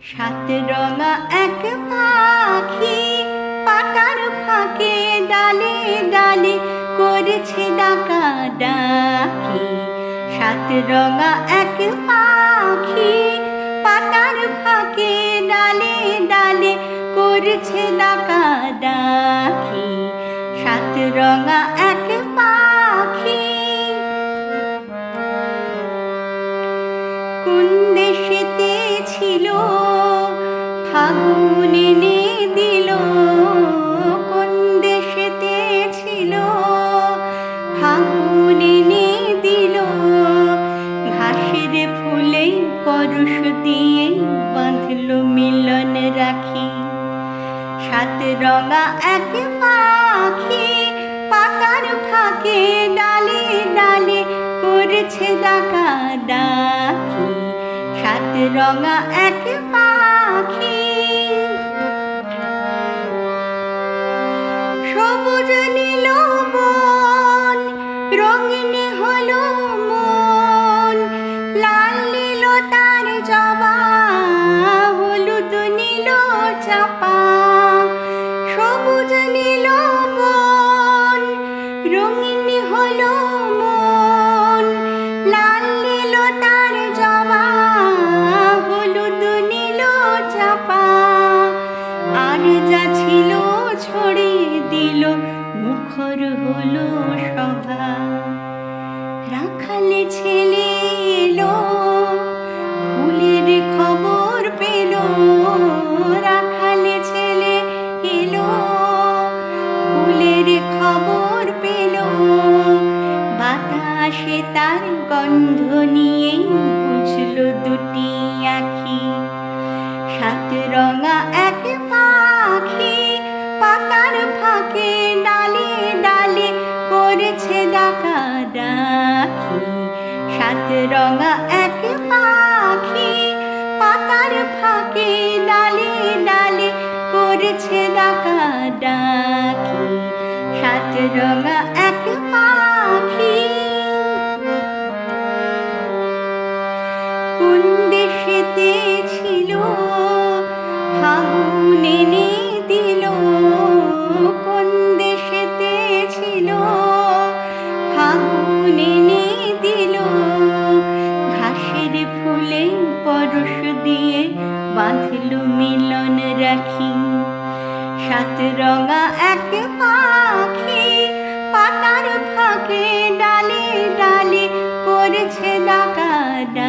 সাত রঙা এক পাখি পাতার ফাঁকে ডালে ডালে করেছে ডাকা ডাকি। সাত রঙা এক পাখি পাতার ফাঁকে ডালে ডালে করেছে ডাকা ডাকি। সাত রঙা এক পাখি। কোন দেশেতে ছিল ফাগুন এনে দিল, কোন দেশেতে ছিল ফাগুন এনে দিল। ঘাসের ফুলে পরশ দিয়ে বাঁধল মিলন রাখি। সাত রঙা এক পাখি পাতার ফাঁকে ডালে ডালে করেছে ডাকা ডাকি। সাত রঙা এক পাখি। সবুজ নীল বন রঙিন হলো মন, লাল নীল তার জবা হলুদ নীল চাপা। সবুজ নীল বন রঙিন হলো মন, লাল নীল তার জবা হলুদ নীল চাপা। আর যা ছিল ছড়িয়ে দিল মুখর হলো সভা। রাখালে ছেলে এলো ফুলের খবর পেল, রাখালে ছেলে এলো ফুলের খবর পেল। বাতাসে তার গন্ধ নিয়ে বুঝলো দুটি আখি। সাত রঙা এক পাখি পাতার ফাঁকে ডালে ডালে করেছে ডাকা ডাকি। সাত রঙা এক পাখি পাতার ফাঁকে ডালে ডালে করেছে ডাকা ডাকি। সাত রঙা এক পাখি। কোন দেশেতে ছিল ফাগুন এনে দিল, কোন দেশেতে ছিল ফাগুন এনে দিল। ঘাসের ফুলে পরশ দিয়ে বাঁধল মিলন রাখি। সাত রঙা এক পাখি পাতার ফাঁকে ডালে ডালে করেছে ডাকা ডাকি।